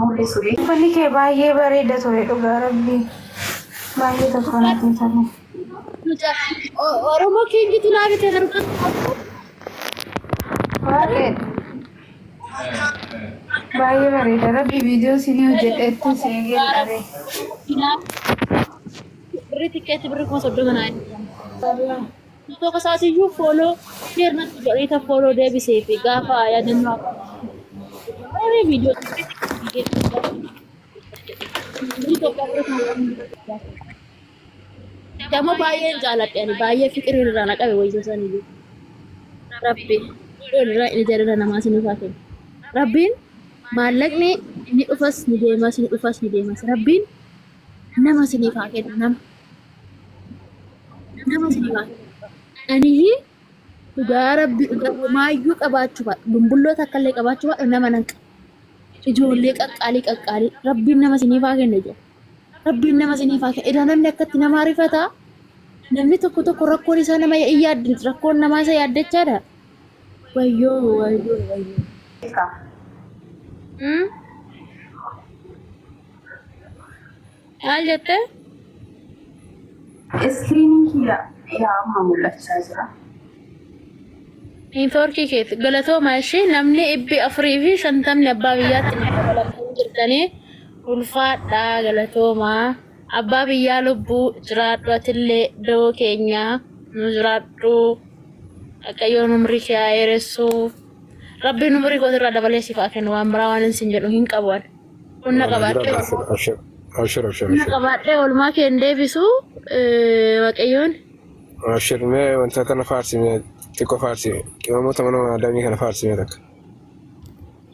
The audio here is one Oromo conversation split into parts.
mul'isudha. Uffanni kee baay'ee bareeda ture dhugaa rabbii. Baay'ee tokko natti tole. Oromoo keenyitu laafite darbu. Baay'ee bareeda rabbii viidiyoo isinii hojjedhetti seegee dhabe. Birri tikkeetti birri kuma 30 naa. Tokko saasiyyuu fooloo heernatti godhita fooloo deebisee fi gaafa yaadannoo Ini video kamu bayar jalan ya, bayar fikirin anak kami wajib ini. Rabbi, ini jadi nama sini pakai. Rabbin, malak nih ini ufas nih demas, ini ufas nih demas. Rabbin, nama sini pakai nama sini pakai. Ini udah Rabbi udah maju kabar coba, bumbulo tak kali kabar coba, nama nang. Ijoollee qaqqaalii rabbiin nama sinifaa kenna jedha. Rabbiin nama sinifaa kenna. Iddoo namni akkatti nama rifata. Namni tokko rakkoon isaa nama yaaddu rakkoon namaa isa yaaddachaadha. Wayyoo. Maal jette? Iskiriiniin yaa mul'achaa jira. Inforki keet galatoomaa ishee namni ibbi afurii fi 50 abbaa biyyaatti dabalatanii jirtanii ulfaadhaa galatoomaa abbaa biyyaa lubbuu jiraadhu atillee doo keenya nu jiraadhu Waaqayyoon umrii kee haa dheeressu Rabbiin umrii kootirraa dabalee siif haa kennu waan biraa waan isin jedhu hin qaban humna qabaadhee oolmaa kee hin deebisu Waaqayyoon Ashirmee wanta kana faarsimee Tiko farsi, kima mau teman ada ni kan farsi ni tak.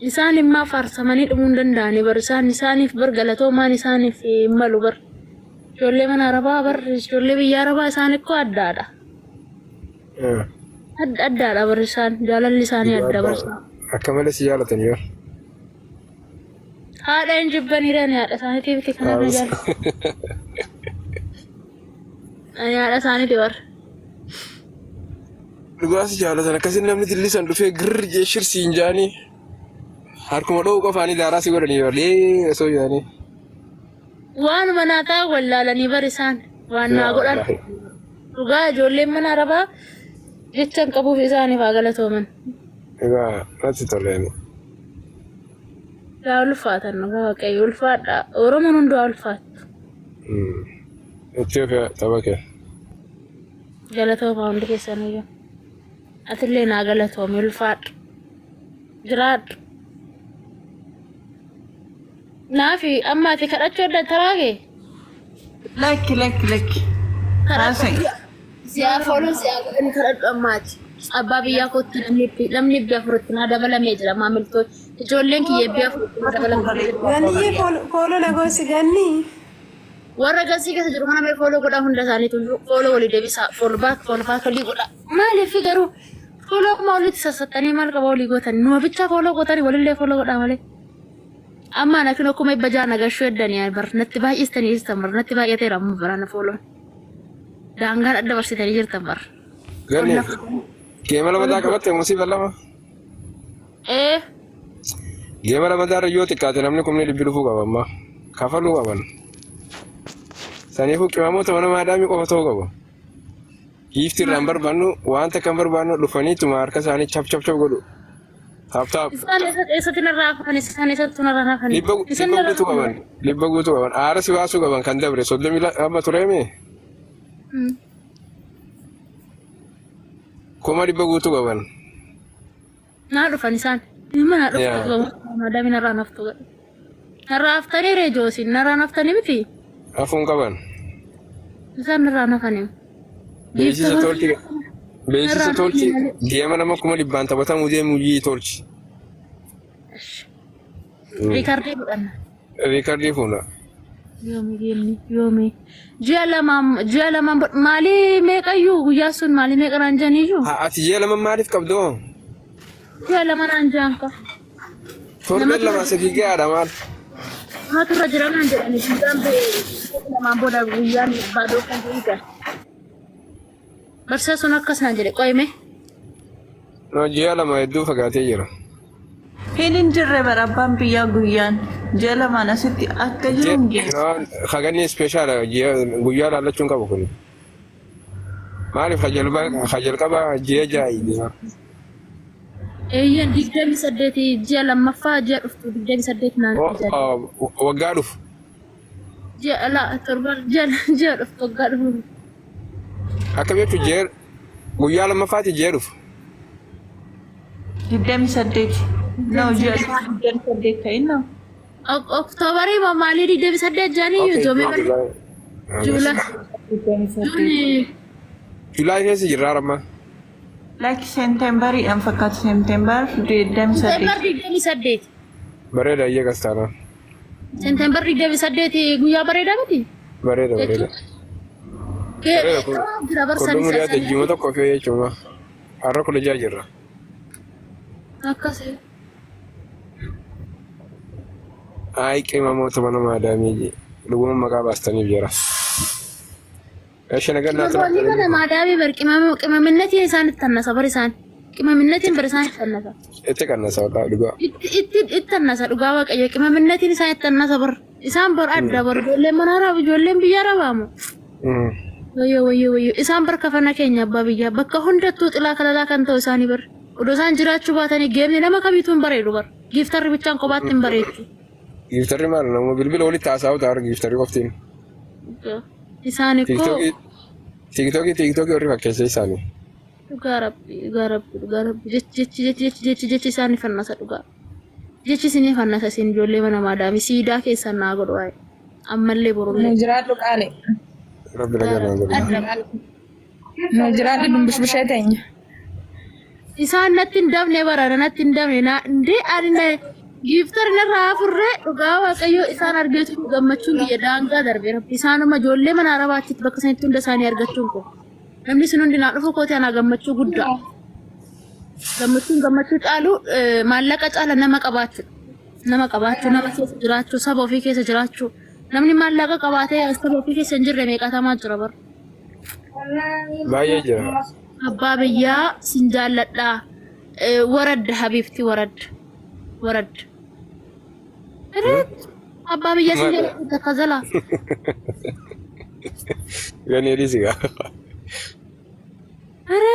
Isaan immoo farsamanii dhumuun danda'ani bar isaaniif bar galatoomaan isaaniif malu bar ijoollee mana arabaa bar ijoollee biyya arabaa isaan ikkoo addaadha. Addaadha bar isaan jaalalli isaanii adda bar. Akka malee si jaalatan yoo. Haadha hin jibbaniidhaan haadha isaaniitiif itti kanarra jaala. Haadha isaaniiti bar. Lugaasi jaalatan akkasin namni tillisan dhufee girr jeeshir siin jaanii harkuma dhoo qofaanii daaraa si godhanii yoo osoo jaanii. Waan manaa ta'a wallaalanii bar isaan waan naa godhan. Dhugaa ijoolleen mana arabaa jecha hin qabuuf isaaniif haa galatooman. Egaa natti toleen. Yaa ulfaatan dhugaa Waaqayyo ulfaadha. Oromoon hundaa ulfaatu. Itoophiyaa tapha kee. Galatoomaa hundi keessaniyyuu. Atillee naa galatoomi ulfaadhu. Jiraadhu. Naafi amma ati kadhachuu adda taraagee? Lakki. Siyaa fooluu siyaa godhanii kadhadhu ammaati. Abbaa biyyaa kootti namni biyya afuritti naa dabalamee jira maamiltoota. Ijoolleen kiyya biyya afuritti naa dabalamee jira. Ganni fooloo lagoosi ganni. Warra gasii keessa jiru kana mee fooloo godhaa hunda isaaniitu fooloo walii deebisaa fooloo kalii godhaa. Maaliif garuu fooloo kuma walitti sassattanii maal qaba walii gootan numa bichaa fooloo gootanii walillee fooloo godhaa malee. Amma nakin akkuma ibba jaa nagashuu eddanii bar natti baay'istanii jirtan bar natti baay'ateera amma barana fooloon. Daangaan adda barsitanii jirtan bar. Ganni geema lama daa qabatte musiiba lama. Geema lama daa rayyoo xiqqaate namni kumni dhibbi dhufuu qaba amma kafaluu qaban. Saniifuu qimamoota mana maadaamii qofa ta'uu qabu. Giifti irraan barbaannu wanta kan barbaannu dhufanii tuma harka isaanii chap godhu. Taap. Isaan narraa hafan isaan isatti narraa hafan. Libba guutuu qaban. Aara si baasuu qaban kan dabre 30 amma tureemi. Kuma libba guutuu qaban. Naa dhufan isaan. Mana dhufan maadaamii narraa naftu. Narraa haftanii reejoosin narraa naftanii miti. Afuun qaban. Isaan narraa nafanii. Beeksisa tolchi deema nama kuma dhibbaan taphatamuu deemuu jii tolchi. Riikardii fudhanna. Riikardii fuuna. Yoomi. Ji'a lamaan maalii meeqayyuu guyyaa sun maalii meeqa naan janiyyuu? Ati ji'a lama maaliif qabdoo? Ji'a lama naan jaan ka. Torban lama sadii gahaadha maal? Maaturra jira naan jedhani guyyaan lamaan booda guyyaan baadoo kan jiruudha. Barsiisa sun akkas naan jedhe qoyime. No ji'a lama hedduu fagaatee jira. Hinin jirre bara abbaan biyyaa guyyaan ji'a lamaan asitti akka jiru hin geessu. Haganni ispeeshaala guyyaa laallachuun qabu kun. Maaliif hajal qaba ji'a jaa'i. Eeyyan 28 ji'a lammaffaa ji'a dhuftu 28 naan waggaa dhufu. Ji'a la torban ji'a dhuftu waggaa dhufu. Akka beektu ji'a guyyaa lammaffaati ji'a dhufu. 28 no ji'a 28 ta'in no. Oktoobarii maalii 28 jaanii yuuzome Juulaay keessa jirra ramma. Like September yang fakat September 28. Bareeda iya kastana. September 28 guyyaa bareeda miti? Bareeda. Kudumu dia tejjima tokko fi jechuudha. Har'a kudha ja'a jirra. Akkasii. Ay qima mootummaa nama Adaamii lubuma maqaa baastaniif jira. Eesha nagaa naatu. Wali mana maadaamii bar qimaminnati isaan tannasa bar isaan. Qimaminnati bar isaan tannasa. Itti kannasa wadhaa dhugaa. Itti tannasa dhugaa waaqayyo qimaminnati isaan tannasa bar isaan bar adda bar ijoolleen manaa ijoolleen biyyaa rabaamu. Wayyo isaan bar kafana keenya abbaa biyyaa bakka hundattuu xilaa kalalaa kan ta'u isaanii bar. Odoo isaan jiraachuu baatanii geemni nama kamiituun bareedu bar. Giiftarri bichaan kophaatti hin bareedu. Giiftarri maal nama bilbila walitti haasa'u ta'a giiftarri qoftiin. Isaanii koo TikTokii warri fakkeessa isaanii. Dhugaa rabbi jechi isaanii fannasa dhugaa. Jechi isinii fannasa isin ijoollee mana maadaami siidaa keessan naa godhu waa'ee ammallee borullee. Jiraadhu qaale. Rabbi nagaa naa godhu. Jiraadhu dumbishbishee teenya. Isaan natti hin dabne barana natti hin dabne ndee ani giiftar narraa furree dhugaa waaqayyo isaan argeetu gammachuun kiyya daangaa darbe rabbi isaanuma ijoollee mana arabaatti bakka sanitti hunda isaanii argachuun ko namni sun hundi naa dhufu kooti anaa gammachuu guddaa gammachuu caalu maallaqa caala nama qabaachuu nama keessa jiraachuu saba ofii keessa jiraachuu namni maallaqa qabaatee saba ofii keessa hin jirre meeqatamaa jira bar baay'ee jira abbaa biyyaa sin jaalladhaa waradda habiibti warad Abba biyya sin jaalladha kazala gani risiga Ara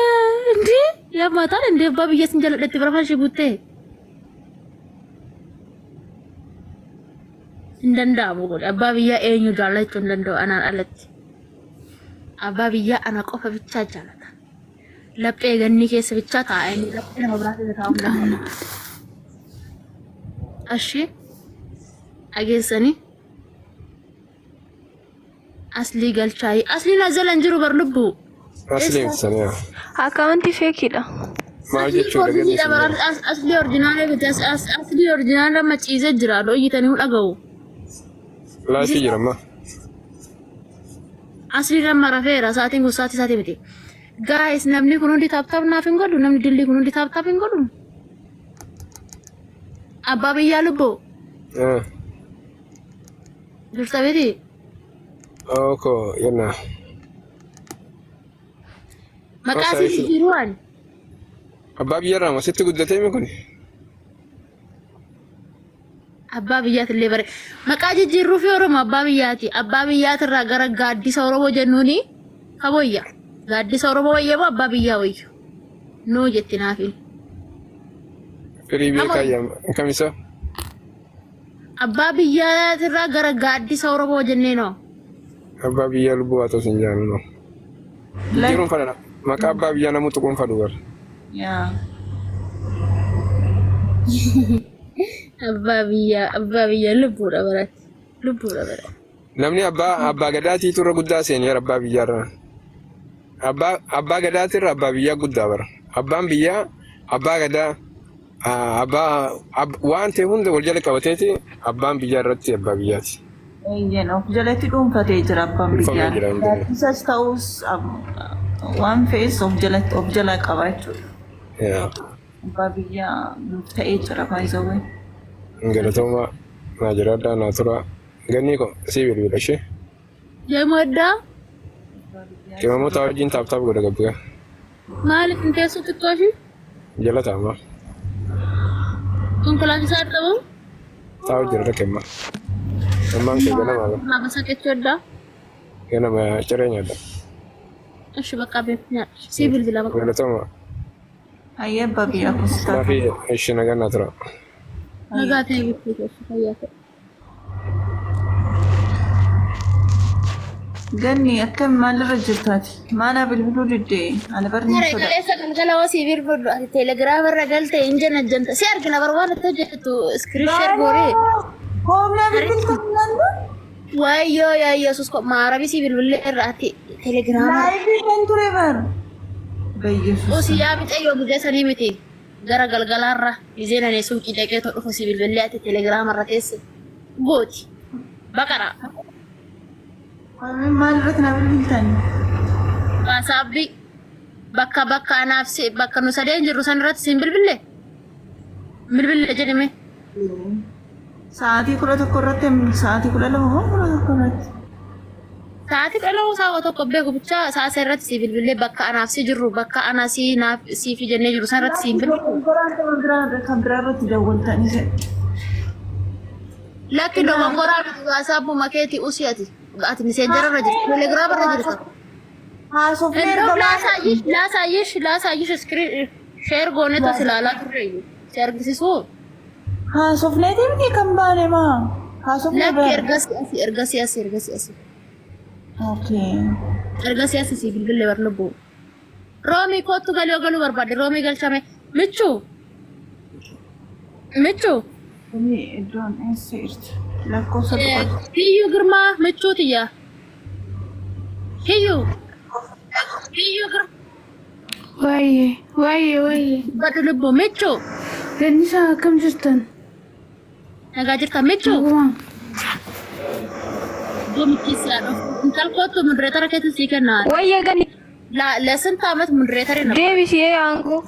ndi ya mata ndi abba biyya sin jaalladha barafa shibutte Ndandaamu godhe abbaa biyyaa eenyu jaallachuu hin danda'u anaan alatti abbaa biyyaa ana qofa bichaa jaallata laphee ganni keessa bichaa taa'anii laphee nama biraa keessa taa'uu danda'a ashi ageessanii aslii galchaayi asliin azalan jiru bar lubbuu asliin saniya Akaawuntii feekiidha. maal jechuudha gani asli orjinaala biti asli orjinaala maciisee jira dhoyyitanii dhaga'u laashii jirama asli ramma rafeera saatiin kun saatii miti guys namni kun hundi taaptaap naaf hin godhu namni dilli kun hundi taaptaap hin godhu abbaa biyyaa lubboo jirta beeti oko yenna maqaa si jiruan abbaa biyyaarraa masitti guddatee mi kun abbaa biyyaati bare maqaa jijjiirruu fi oromoo abbaa biyyaatirraa gara gaaddisa oromoo jennuuni kaboyya gaaddisa oromoo wayyeemo abbaa biyyaa wayyu nuu jetti naafin firii beekaayyaa kamisa abbaa biyyaatirraa gara gaaddisa oromoo jenneenoo abbaa biyyaa lubbuu haa ta'u sin jaallu jiruun fadha maqaa abbaa biyyaa namuu tuquun fadhu bar abbaa biyyaa lubbuudha baratti namni abbaa gadaatiitu irra guddaa seenii abbaa biyyaarra abbaa gadaatirra abbaa biyyaa guddaa bara abbaan biyyaa abbaa gadaa waan ta'e hunda wal jala qabateeti abbaan biyyaa irratti abbaa biyyaati. Of jalatti dhuunfatee jira abbaan biyyaa. Isas ta'us waan fe'es of jala qaba jechuudha. Abbaa biyyaa ta'ee jira baay'ee. Galatooma naa jiraadhaa naa tura ganni ko si bilbila ishee. Jamaddaa. Qimamoota wajjin taaptaap godha gabbiga. Maaliif hin teessu xiqqooshi? Jala taa'ama. konkolaataa isaa dhabu taa'u jira kemma ammaan kee ganama nama sakeetti wadda ganama cireenya dha እሺ በቃ ቤት ሲቪል ቢላ በቃ galatama Ayyabba biyya kusta. maafi ishi naganna tura ነጋቴ ቤት ፈያተ Ganni akkam maalirra jirtaati? Maana bilbiluu diddee ani barni soda. Kaleessa galgala wasii bilbilu ati teelegiraama irra galte injana janta si argina barbaan itti hojjetu iskiriipsheet gooree Hoomna bilbiltu nanda? wayyoo yaa yesus ko maarabi si bilbilee irra ati teelegiraama Laayibii kan ture bar. Bayyesus. osii yaa mixayyoo guddaa sanii miti gara galgalaarra izeenanii suuqii dhaqee to dhufu si bilbilee ati teelegiraama irra teesse gooti baqara Maalirratti na bilbiltani? Wasaabbi bakka anaaf si bakka nu sadeen jirru san irratti siin bilbille jedhame Sa'aatii 11 irratti sa'aatii 12 moo 11 irratti? sa'aatii qal'oo sa'a tokko beeku bicha sa'a irratti si bilbille bakka anaaf si jirru bakka ana si naaf si fi jennee jirru san irratti siin bilbille Kan biraa irratti dawwaltanii jedhe. lakki dogongoraa wasaabbu makeetii usiyati ati miseenjara irra jirtu telegiraama irra jirtu Haasofnee Endoo erga laasaayyish iskiriin sheer goonetu silaalaa turreeyyu si argisiisu haasofneeti miti kan baane maa? Haasofnee lakki baane. ergasii asi Okay. ergasii asi si bilbille barnubbu roomii kootu galuu barbaadde roomii galchame michuu Kuni iddoon eessa jirti? Lakkoofsa tokko. hiyyuu girmaa michuutiyya hiyyuu girmaa Waayee. baddu lubbu michuu Gannisaa akkam jirtan? nagaa jirta michuu Nagumaa. Gomichisi intal kootu modereetara keessa sii kennaa Wayya gani ለስንት ዓመት modereetari na deebisee aangoo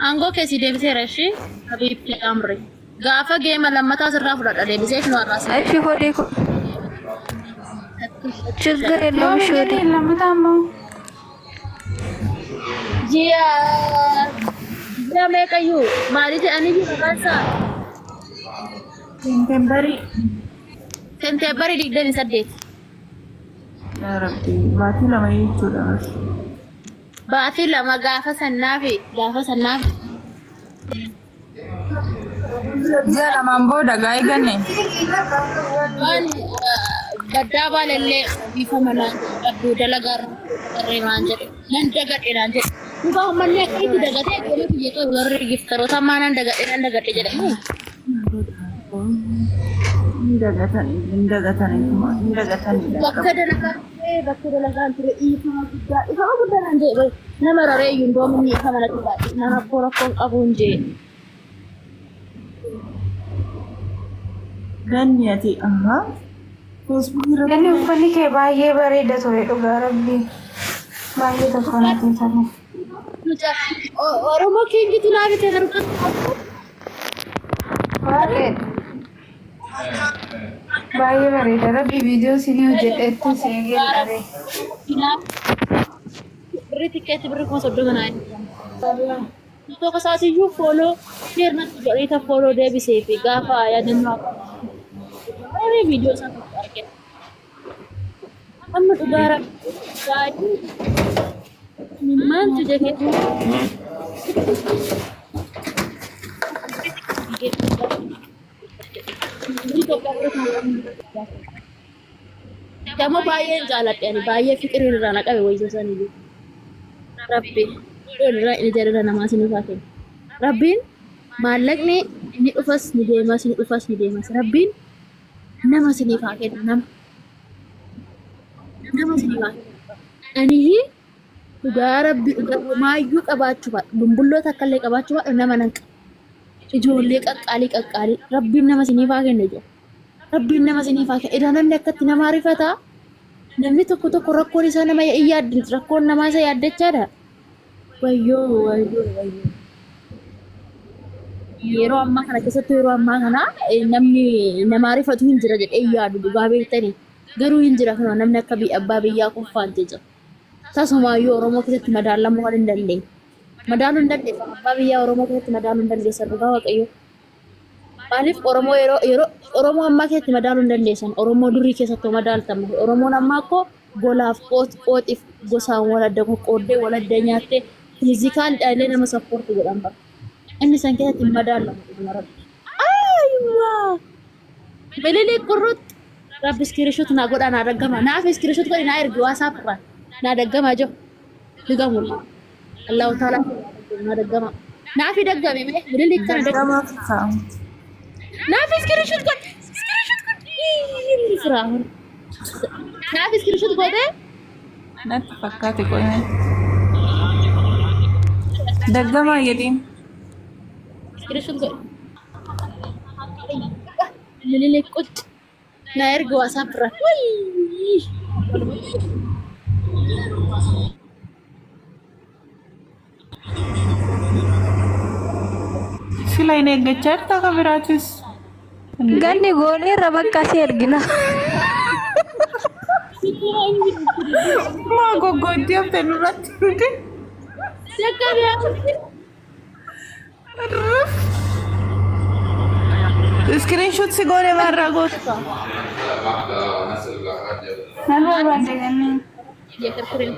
Angoo keessi deebiseera ishii habiibti amri gaafa geema lammataa sirraa fudhadha deebisee nu arraasa achi hodee ko ችግር የለውም እሺ ወዴ Lammataan ji'a meeqayyuu maali jedhanii jiru kansa Senteembarii 28 Yaa Rabbi, baatii lama jechuudha. baatii lama gaafa sannaafi Ji'a lamaan booda gaa'ee ganne. waan gaddaa baalallee bifa manaan qadduu dalagaarra qarreemaan jedhe nan dagadhe naan jedhe duuba ammallee akka itti dagatee gola biyya warri giftaroota ammaa nan dagadhe jedhamu Hin dagatanii. bakka dalagaan ture ifama guddaa naan jedhe nama rareeyyuu ndoominni ifama natti baadhe nama rakkoon qabuun jedhe Ganni ati Feesbuukii irratti Ganni uffanni kee baay'ee bareeda ture dhugaa rabbi. Baay'ee tokko natti tole. Oromoo keenyatti naafite dargatu Baay'ee bareeda rabbi viidiyoo isinii hojjedhetti seegee dhabe. birri tikkeetti birri kuma 30 naa tokko isaatiyyuu fooloo sheernatti godhita fooloo deebisee fi gaafa yaadannoo akka viidiyoo isaa tokko argina. Amma dhugaara baay'ee maaltu jedhee Damo baay'een jaaladhe ani baay'ee fiqirii irraa naqabe wayisa sanii Rabbi irraa inni jaalala namaa sinii faate Rabbiin maallaqni ni dhufas ni deemas Rabbiin nama sinii faate nama sinii faate ani dhugaa Rabbi dhugaa maayyuu qabaachuu baadhu bumbulloota akkallee qabaachuu baadhu nama nan qabu ijoollee qaqqaalii Rabbiin nama sinii faate jira Rabbiin nama sinii faate idaa namni akkatti nama rifata namni tokko rakkoon isaa nama yaaddin rakkoon namaa isa yaaddachaadha wayyoo yeroo ammaa kana keessatti yeroo ammaa kana namni nama rifatu hin jira jedhee yaadu dhugaa beektanii garuu hin jira kana namni akka abbaa biyyaa qofaan jira tasumaayyuu Oromoo keessatti madaalamuu kan hin dandeenye madaaluun dandeessan abbaa biyyaa Oromoo keessatti madaaluun dandeessan dhugaa waaqayyo. Maaliif Oromoo yeroo Oromoo ammaa keessatti madaaluun dandeessan Oromoo durii keessatti madaaltamu Oromoon ammaa akkoo golaaf qooxiif gosaan wal adda qoqqooddee wal adda nyaattee fiizikaal dhaalee nama sappoorti godhan bara. Inni san keessatti madaalamu dhumarratti. Ayiwaa! Belele qurrut rabbi iskiriishot naa godhaa naa daggama. Naaf iskiriishot godhi naa ergi waasaap irraa naa daggama jiru. Digamulla. Allahu ta'ala naa daggama. Naaf daggame mee belele kana daggama. Naaf iskiriishot godhi. Iskiriishot godhi. Inni firaa. Naaf iskiriishot godhe. Natti fakkaate qoyme. Daggama jedhin. Iskiriishot godhi. Belele quc. Na ergi waasaap irraa. Sila ini eggachaa jirta akka biraatis. Ganni goonee irra bakka si ergina. Maa goggooddii haftee nurratti dhuge. Screenshot si goone maarraa gootu. Nama barbaadde ganneen. Dia terkirim.